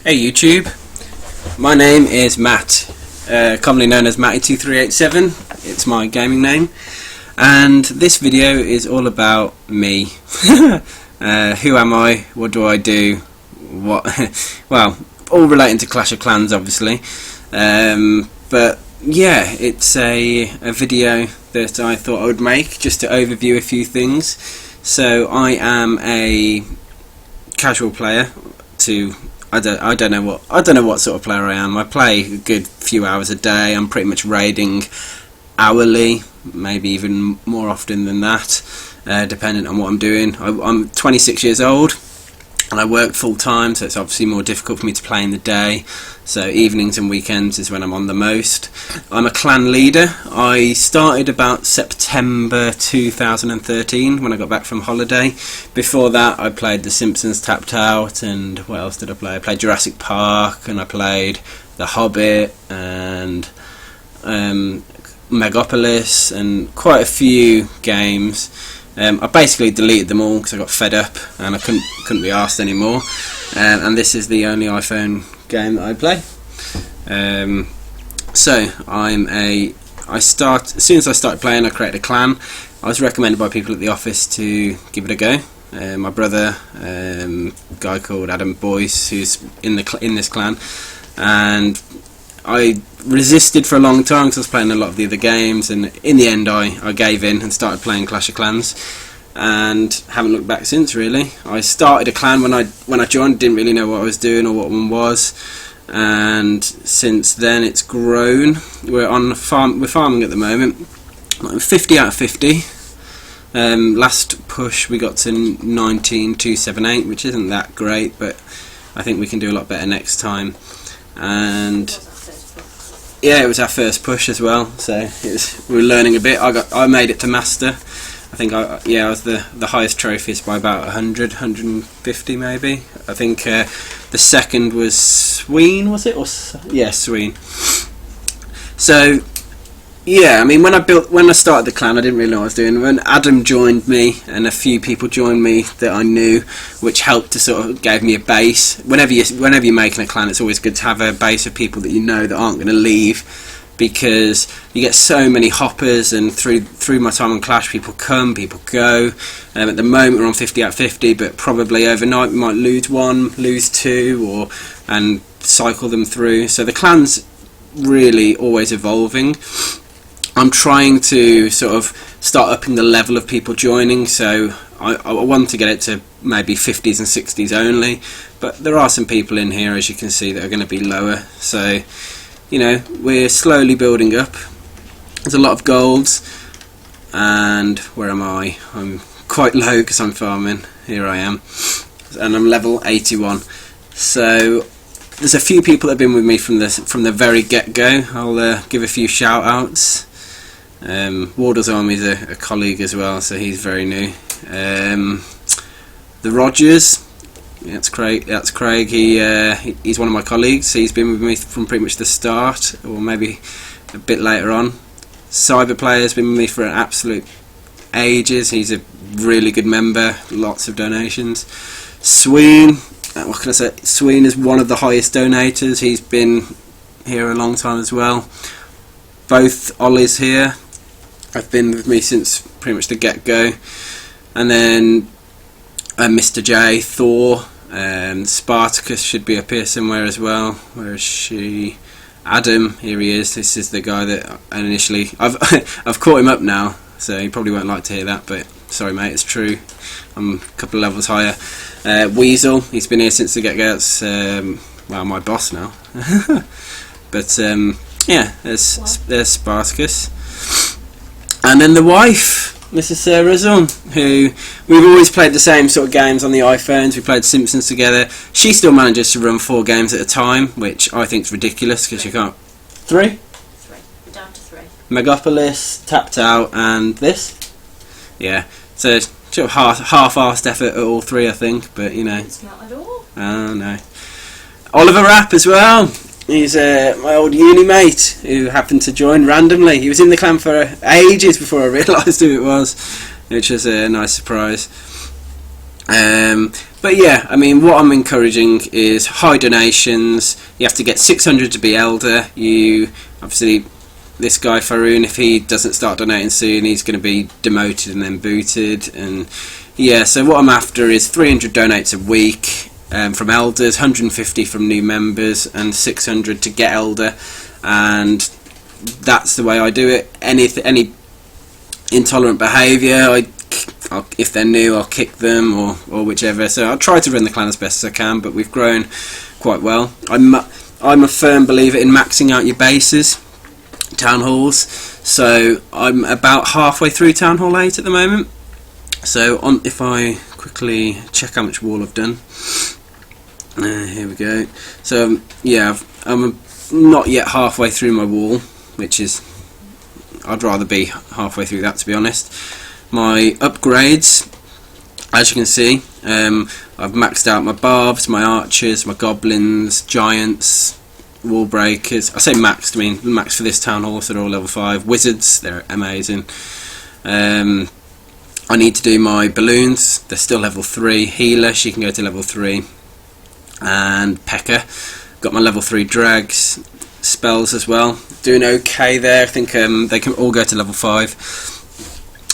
Hey YouTube, my name is Matt, commonly known as Matty2387. It's my gaming name, and this video is all about me. Who am I? What do I do? What? Well, all relating to Clash of Clans, obviously. But yeah, it's a video that I thought I would make just to overview a few things. So I am a casual player. I don't know what sort of player I am. I play a good few hours a day. I'm pretty much raiding hourly, maybe even more often than that, depending on what I'm doing. I'm 26 years old and I work full time, so it's obviously more difficult for me to play in the day. So evenings and weekends is when I'm on the most. I'm a clan leader. I started about September 2013 when I got back from holiday. Before that I played The Simpsons Tapped Out, and what else did I play? I played Jurassic Park, and I played The Hobbit and Megapolis and quite a few games. I basically deleted them all because I got fed up and I couldn't be arsed anymore. And this is the only iPhone game that I play. So as soon as I started playing, I created a clan. I was recommended by people at the office to give it a go. My brother, a guy called Adam Boyce, who's in this clan, and I resisted for a long time because I was playing a lot of the other games, and in the end I gave in and started playing Clash of Clans, and haven't looked back since, really. I started a clan when I joined, didn't really know what I was doing or what one was, and since then it's grown. We're farming at the moment, 50 out of 50. Last push we got to 19,278, which isn't that great, but I think we can do a lot better next time. And yeah, it was our first push as well, so we were learning a bit. I made it to master. I think I was the highest trophies by about 150 maybe. I think the second was Sween, was it? Yeah, Sween. So yeah, I mean, when I started the clan, I didn't really know what I was doing. When Adam joined me and a few people joined me that I knew, which helped to sort of gave me a base. Whenever you're making a clan, it's always good to have a base of people that you know that aren't going to leave, because you get so many hoppers, and through my time on Clash, people come, people go. At the moment we're on 50 out of 50, but probably overnight we might lose one, lose two, and cycle them through. So the clan's really always evolving. I'm trying to sort of start upping the level of people joining, so I want to get it to maybe 50s and 60s only, but there are some people in here, as you can see, that are going to be lower. So, you know, we're slowly building up. There's a lot of golds, and where am I? I'm quite low because I'm farming. Here I am, and I'm level 81. So there's a few people that have been with me from the very get-go. I'll give a few shout-outs. Wardle's Army's a colleague as well, so he's very new. The Rogers, that's Craig. He's one of my colleagues. He's been with me from pretty much the start, or maybe a bit later on. Cyberplayer's been with me for an absolute ages. He's a really good member. Lots of donations. Sween, what can I say? Sween is one of the highest donators. He's been here a long time as well. Both Ollies here have been with me since pretty much the get-go. And then Mr. J, Thor, Spartacus should be up here somewhere as well. Where is she? Adam, here he is. This is the guy that initially I've caught him up now, so he probably won't like to hear that, but sorry mate, it's true. I'm a couple of levels higher. Weasel, he's been here since the get-go. That's well, my boss now. But yeah, there's Spartacus. And then the wife, Mrs. Sarah Zun, who we've always played the same sort of games on the iPhones. We played Simpsons together. She still manages to run 4 games at a time, which I think is ridiculous because you can't. 3? 3. We're down to 3. Megapolis, Tapped Out, and this. Yeah, so sort of half-assed effort at all 3, I think, but you know. It's not at all. Oh no. Oliver Rapp as well. He's my old uni mate who happened to join randomly. He was in the clan for ages before I realised who it was, which was a nice surprise. But yeah, I mean, what I'm encouraging is high donations. You have to get 600 to be elder. You obviously, this guy Faroon, if he doesn't start donating soon, he's going to be demoted and then booted. And yeah, so what I'm after is 300 donates a week from elders, 150 from new members, and 600 to get elder. And that's the way I do it. Any intolerant behaviour, if they're new, I'll kick them or whichever. So I'll try to run the clan as best as I can, but we've grown quite well. I'm a firm believer in maxing out your bases, town halls. So I'm about halfway through town hall 8 at the moment. So if I quickly check how much wall I've done, here we go. So yeah, I'm not yet halfway through my wall, which is, I'd rather be halfway through that, to be honest. My upgrades, as you can see, I've maxed out my barbs, my archers, my goblins, giants, wall breakers. I say maxed, I mean max for this town hall, so they're all level 5. Wizards, they're amazing. I need to do my balloons, they're still level 3. Healer, she can go to level 3. And P.E.K.K.A. Got my level 3 drags. Spells as well, doing okay there. I think they can all go to level 5.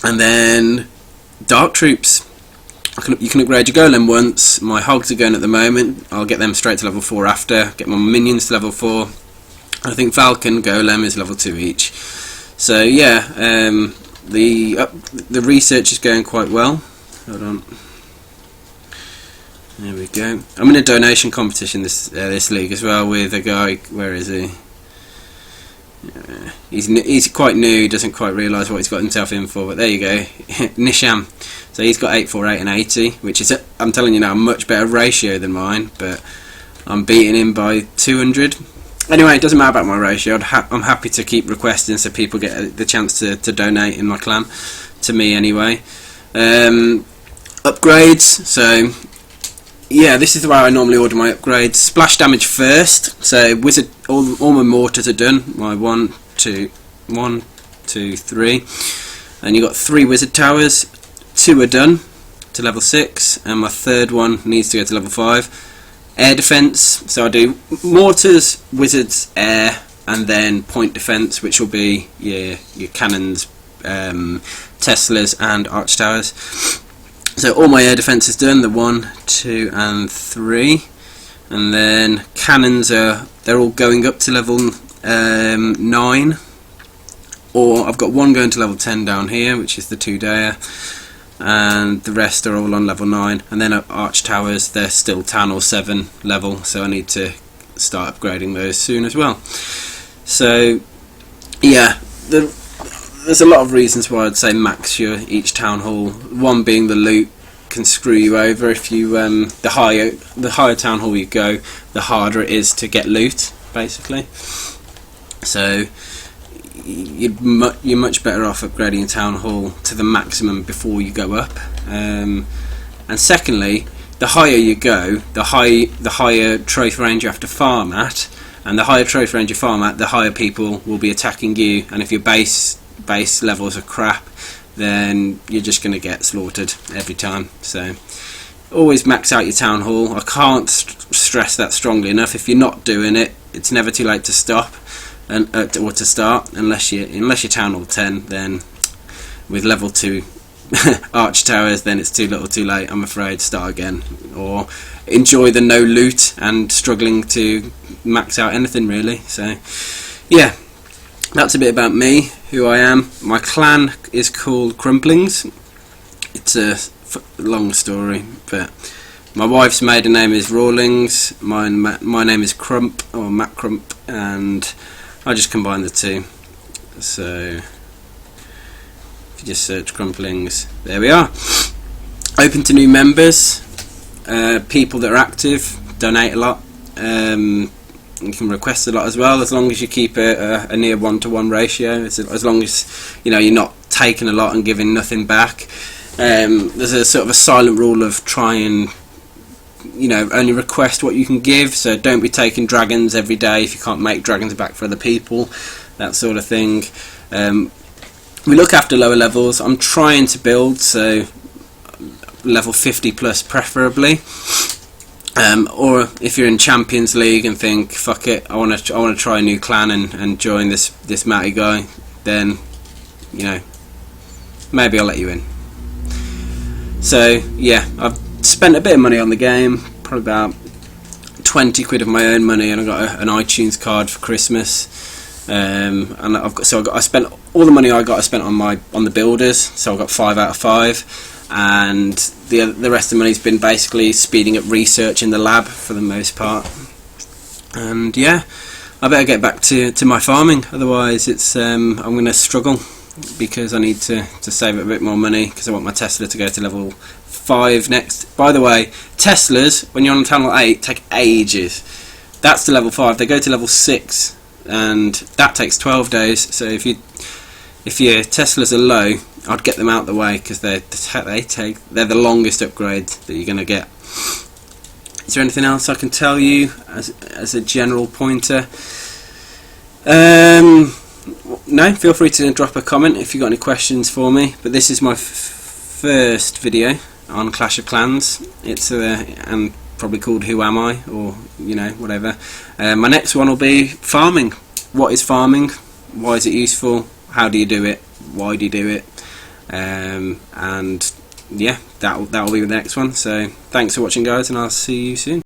And then Dark Troops, you can upgrade your golem once. My hogs are going at the moment, I'll get them straight to level 4 after. Get my minions to level 4. I think Falcon, golem is level 2 each. So yeah, the research is going quite well. Hold on, there we go. I'm in a donation competition this league as well with a guy. Where is he? He's quite new, doesn't quite realise what he's got himself in for, but there you go. Nisham, so he's got 848 and 80, which is, I'm telling you now, a much better ratio than mine, but I'm beating him by 200. Anyway, it doesn't matter about my ratio. I'm happy to keep requesting so people get the chance to donate in my clan, to me anyway. Upgrades, so yeah, this is the way I normally order my upgrades. Splash damage first, so wizard, all my mortars are done. My 1, 2, 3, and you got 3 wizard towers. 2 are done to level 6, and my third one needs to go to level 5. Air defense, so I do mortars, wizards, air, and then point defense, which will be your cannons, Teslas, and arch towers. So all my air defense is done, the 1, 2 and 3, and then cannons they're all going up to level 9, or I've got one going to level 10 down here, which is the 2-dayer, and the rest are all on level 9. And then arch towers, they're still 10 or 7 level, so I need to start upgrading those soon as well. So yeah, there's a lot of reasons why I'd say max each town hall. One being the loot can screw you over. If you the higher town hall you go, the harder it is to get loot, basically. So you're much better off upgrading a town hall to the maximum before you go up. And secondly, the higher you go, the higher trophy range you have to farm at, and the higher trophy range you farm at, the higher people will be attacking you. And if your base levels are crap, then you're just going to get slaughtered every time. So always max out your town hall. I can't stress that strongly enough. If you're not doing it, it's never too late to stop or to start, unless you're town hall 10. Then with level 2 arch towers, then it's too little too late, I'm afraid. Start again, or enjoy the no loot and struggling to max out anything really. So yeah, that's a bit about me, who I am. My clan is called Crumplings. It's a long story, but my wife's maiden name is Rawlings. My name is Crump, or Matt Crump, and I just combine the two. So if you just search Crumplings, there we are. Open to new members, people that are active, donate a lot. You can request a lot as well, as long as you keep a near 1-to-1 ratio. As long as you're not taking a lot and giving nothing back. There's a sort of a silent rule of try and only request what you can give. So don't be taking dragons every day if you can't make dragons back for other people, that sort of thing. We look after lower levels. I'm trying to build, so level 50 plus preferably. Or if you're in Champions League and think, fuck it, I want to try a new clan and join this Matty guy, then, you know, maybe I'll let you in. So yeah, I've spent a bit of money on the game, probably about 20 quid of my own money, and I got an iTunes card for Christmas. And I spent all the money I spent on the builders, so I got 5 out of 5, and the rest of the money's been basically speeding up research in the lab for the most part. And yeah, I better get back to my farming, otherwise it's I'm going to struggle, because I need to save a bit more money, because I want my Tesla to go to level 5 next. By the way, Teslas, when you're on channel 8, take ages. That's to level 5. They go to level 6, and that takes 12 days. So if your Teslas are low, I'd get them out the way, because they're the longest upgrade that you're going to get. Is there anything else I can tell you as a general pointer? No, feel free to drop a comment if you've got any questions for me. But this is my first video on Clash of Clans. It's and probably called Who Am I, or you know, whatever. My next one will be farming. What is farming? Why is it useful? How do you do it? Why do you do it? And yeah, that'll be the next one. So thanks for watching, guys, and I'll see you soon.